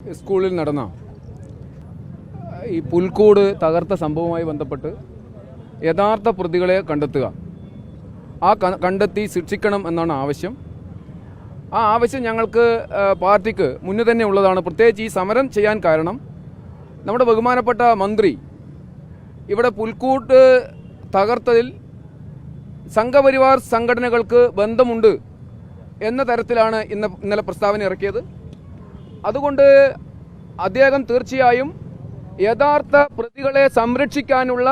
സ്കൂളിൽ നടന്ന ഈ പുൽക്കൂട് തകർത്ത സംഭവവുമായി ബന്ധപ്പെട്ട് യഥാർത്ഥ പ്രതികളെ കണ്ടെത്തുക, ആ കണ്ടെത്തി ശിക്ഷിക്കണം എന്നാണ് ആവശ്യം. ആ ആവശ്യം ഞങ്ങൾക്ക് പാർട്ടിക്ക് മുന്നേ തന്നെ ഉള്ളതാണ്. പ്രത്യേകിച്ച് ഈ സമരം ചെയ്യാൻ കാരണം നമ്മുടെ ബഹുമാനപ്പെട്ട മന്ത്രി ഇവിടെ പുൽക്കൂട്ട് തകർത്തതിൽ സംഘപരിവാർ സംഘടനകൾക്ക് ബന്ധമുണ്ട് എന്ന തരത്തിലാണ് ഇന്നലെ പ്രസ്താവന ഇറക്കിയത്. അതുകൊണ്ട് അദ്ദേഹം തീർച്ചയായും യഥാർത്ഥ പ്രതികളെ സംരക്ഷിക്കാനുള്ള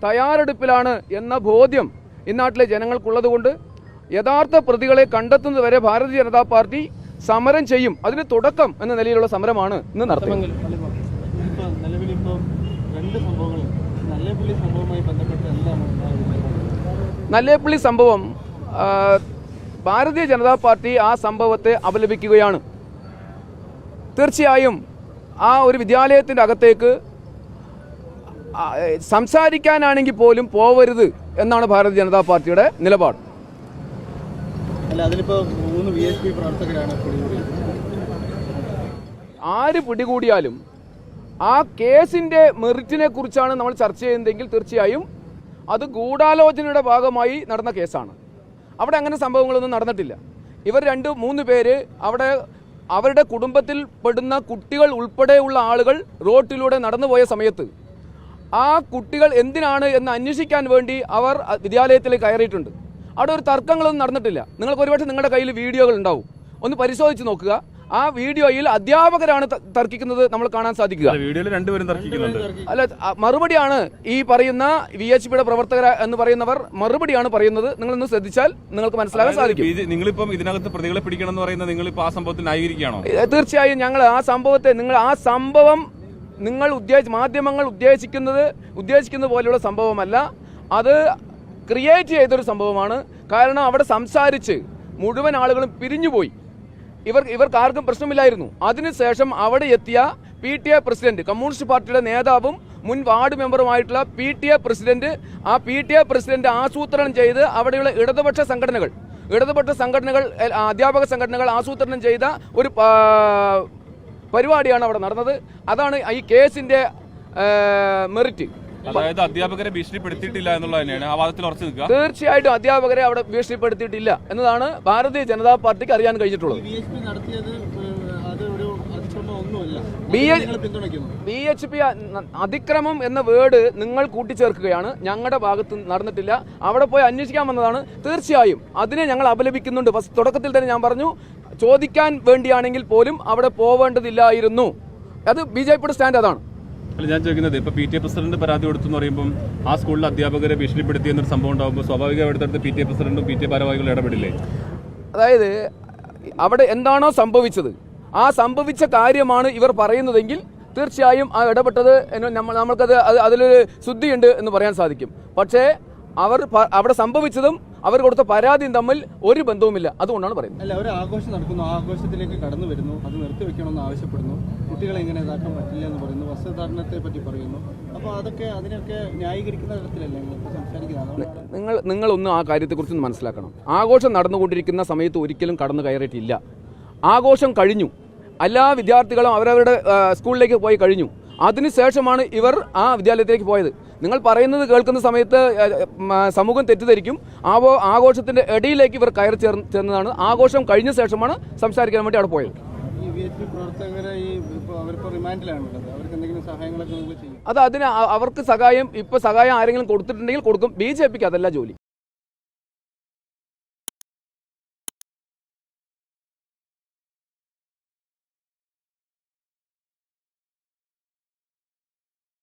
തയ്യാറെടുപ്പിലാണ് എന്ന ബോധ്യം ഇന്നാട്ടിലെ ജനങ്ങൾക്കുള്ളതുകൊണ്ട് യഥാർത്ഥ പ്രതികളെ കണ്ടെത്തുന്നതുവരെ ഭാരതീയ ജനതാ പാർട്ടി സമരം ചെയ്യും. അതിന് തുടക്കം എന്ന നിലയിലുള്ള സമരമാണ് ഇന്ന് നടത്തുന്നത്. നല്ലേപ്പള്ളി സംഭവം ഭാരതീയ ജനതാ പാർട്ടി ആ സംഭവത്തെ അപലപിക്കുകയാണ്. തീർച്ചയായും ആ ഒരു വിദ്യാലയത്തിൻ്റെ അകത്തേക്ക് സംസാരിക്കാനാണെങ്കിൽ പോലും പോവരുത് എന്നാണ് ഭാരതീയ ജനതാ പാർട്ടിയുടെ നിലപാട്. ആര് പിടികൂടിയാലും ആ കേസിൻ്റെ മെറിറ്റിനെ കുറിച്ചാണ് നമ്മൾ ചർച്ച ചെയ്യുന്നതെങ്കിൽ തീർച്ചയായും അത് ഗൂഢാലോചനയുടെ ഭാഗമായി നടന്ന കേസാണ്. അവിടെ അങ്ങനെ സംഭവങ്ങളൊന്നും നടന്നിട്ടില്ല. ഇവർ 2-3 പേര് അവിടെ അവരുടെ കുടുംബത്തിൽ പെടുന്ന കുട്ടികൾ ഉൾപ്പെടെയുള്ള ആളുകൾ റോട്ടിലൂടെ നടന്നുപോയ സമയത്ത് ആ കുട്ടികൾ എന്തിനാണ് എന്ന് അന്വേഷിക്കാൻ വേണ്ടി അവർ വിദ്യാലയത്തിലേക്ക് കയറിയിട്ടുണ്ട്. അവിടെ ഒരു തർക്കങ്ങളൊന്നും നടന്നിട്ടില്ല. നിങ്ങൾക്ക് ഒരുപക്ഷെ നിങ്ങളുടെ കയ്യിൽ വീഡിയോകൾ ഉണ്ടാവും, ഒന്ന് പരിശോധിച്ച് നോക്കുക. ആ വീഡിയോയിൽ അധ്യാപകരാണ് തർക്കിക്കുന്നത് നമ്മൾ കാണാൻ സാധിക്കുക. അല്ല, മറുപടിയാണ് ഈ പറയുന്ന VHPയുടെ പ്രവർത്തകർ എന്ന് പറയുന്നവർ മറുപടിയാണ് പറയുന്നത്. നിങ്ങളൊന്ന് ശ്രദ്ധിച്ചാൽ നിങ്ങൾക്ക് മനസ്സിലാക്കാൻ സാധിക്കും. നിങ്ങളിപ്പം ഇതിനകത്ത് പ്രതികളെ പിടിക്കണം എന്ന് പറയുന്നത് നിങ്ങളിപ്പോൾ ആ സംഭവത്തിൽ ന്യായീകരിക്കുകയാണോ? തീർച്ചയായും ഞങ്ങൾ ആ സംഭവത്തെ നിങ്ങൾ മാധ്യമങ്ങൾ ഉദ്ദേശിക്കുന്ന പോലെയുള്ള സംഭവമല്ല. അത് ക്രിയേറ്റ് ചെയ്തൊരു സംഭവമാണ്. കാരണം അവിടെ സംസാരിച്ച് മുഴുവൻ ആളുകളും പിരിഞ്ഞുപോയി. ഇവർക്ക് ആർക്കും പ്രശ്നമില്ലായിരുന്നു. അതിനുശേഷം അവിടെ എത്തിയ PTA പ്രസിഡന്റ്, കമ്മ്യൂണിസ്റ്റ് പാർട്ടിയുടെ നേതാവും മുൻ വാർഡ് മെമ്പറുമായിട്ടുള്ള PTA പ്രസിഡന്റ്, ആ PTA പ്രസിഡന്റ് ആസൂത്രണം ചെയ്ത് അവിടെയുള്ള ഇടതുപക്ഷ സംഘടനകൾ അധ്യാപക സംഘടനകൾ ആസൂത്രണം ചെയ്ത ഒരു പരിപാടിയാണ് അവിടെ നടന്നത്. അതാണ് ഈ കേസിന്റെ മെറിറ്റ്. അതായത് അധ്യാപകരെ ഭീഷണിപ്പെടുത്തിയിട്ടില്ല എന്നുള്ളത് തന്നെയാണ് ആ വാദത്തിൽ ഉറച്ചു നിൽക്കുക. തീർച്ചയായിട്ടും അധ്യാപകരെ അവിടെ ഭീഷണിപ്പെടുത്തിയിട്ടില്ല എന്നതാണ് ഭാരതീയ ജനതാ പാർട്ടിക്ക് അറിയാൻ കഴിഞ്ഞിട്ടുള്ളത്. VHP അതിക്രമം എന്ന വേർഡ് നിങ്ങൾ കൂട്ടിച്ചേർക്കുകയാണ്. ഞങ്ങളുടെ ഭാഗത്ത് നടന്നിട്ടില്ല. അവിടെ പോയി അന്വേഷിക്കാൻ വന്നതാണ്. തീർച്ചയായും അതിനെ ഞങ്ങൾ അപലപിക്കുന്നുണ്ട്. തുടക്കത്തിൽ തന്നെ ഞാൻ പറഞ്ഞു, ചോദിക്കാൻ വേണ്ടിയാണെങ്കിൽ പോലും അവിടെ പോവേണ്ടതില്ലായിരുന്നു. അത് BJPയുടെ സ്റ്റാൻഡ് അതാണ്. ഞാൻ ചോദിക്കുന്നത്, ഇപ്പൊ PTA പ്രസിഡന്റ് പരാതി കൊടുത്തു എന്ന് പറയുമ്പോൾ ആ സ്കൂളിലെ അധ്യാപകരെ ഭീഷണിപ്പെടുത്തി എന്നൊരു സംഭവം ഉണ്ടാകുമ്പോൾ സ്വാഭാവികമായിട്ട് PTA പ്രസിഡന്റും PTA ഭാരവാഹികളും ഇടപെടില്ലേ? അതായത് അവിടെ എന്താണോ സംഭവിച്ചത്, ആ സംഭവിച്ച കാര്യമാണ് ഇവർ പറയുന്നതെങ്കിൽ തീർച്ചയായും ആ ഇടപെട്ടത് നമ്മൾക്കത് അതിലൊരു ശുദ്ധിയുണ്ട് എന്ന് പറയാൻ സാധിക്കും. പക്ഷേ അവിടെ സംഭവിച്ചതും അവർ കൊടുത്ത പരാതിയും തമ്മിൽ ഒരു ബന്ധവുമില്ല. അതുകൊണ്ടാണ് പറയുന്നത്. അല്ല, ഒരു ആഘോഷം നടക്കുന്നു, ആഘോഷത്തിലേക്ക് കടന്നു വരുന്നു, അത് നിർത്തിവെക്കണമെന്ന് ആവശ്യപ്പെടുന്നു, കുട്ടികളെ ഇങ്ങനെ ഇതാക്കാൻ പറ്റില്ല എന്ന് പറയുന്നു, വസ്ത്രധാരണത്തെ പറ്റി പറയുന്നു. അപ്പോൾ അതിനൊക്കെ ന്യായീകരിക്കുന്ന തരത്തിലല്ലേ സംസാരിക്കുന്നത്? നിങ്ങളൊന്ന് ആ കാര്യത്തെക്കുറിച്ചൊന്ന് മനസ്സിലാക്കണം. ആഘോഷം നടന്നുകൊണ്ടിരിക്കുന്ന സമയത്ത് ഒരിക്കലും കടന്നു കയറിയിട്ടില്ല. ആഘോഷം കഴിഞ്ഞു, എല്ലാ വിദ്യാർത്ഥികളും അവരവരുടെ സ്കൂളിലേക്ക് പോയി കഴിഞ്ഞു. അതിനുശേഷമാണ് ഇവർ ആ വിദ്യാലയത്തിലേക്ക് പോയത്. നിങ്ങൾ പറയുന്നത് കേൾക്കുന്ന സമയത്ത് സമൂഹം തെറ്റിദ്ധരിക്കും. ആഘോഷത്തിന്റെ ഇടയിലേക്ക് ഇവർ കയറി ചേർന്നതാണ്. ആഘോഷം കഴിഞ്ഞ ശേഷമാണ് സംസാരിക്കാൻ വേണ്ടി അവിടെ പോയത്. അത് അവർക്ക് സഹായം ആരെങ്കിലും കൊടുത്തിട്ടുണ്ടെങ്കിൽ കൊടുക്കും. BJPക്ക് അതല്ല ജോലി.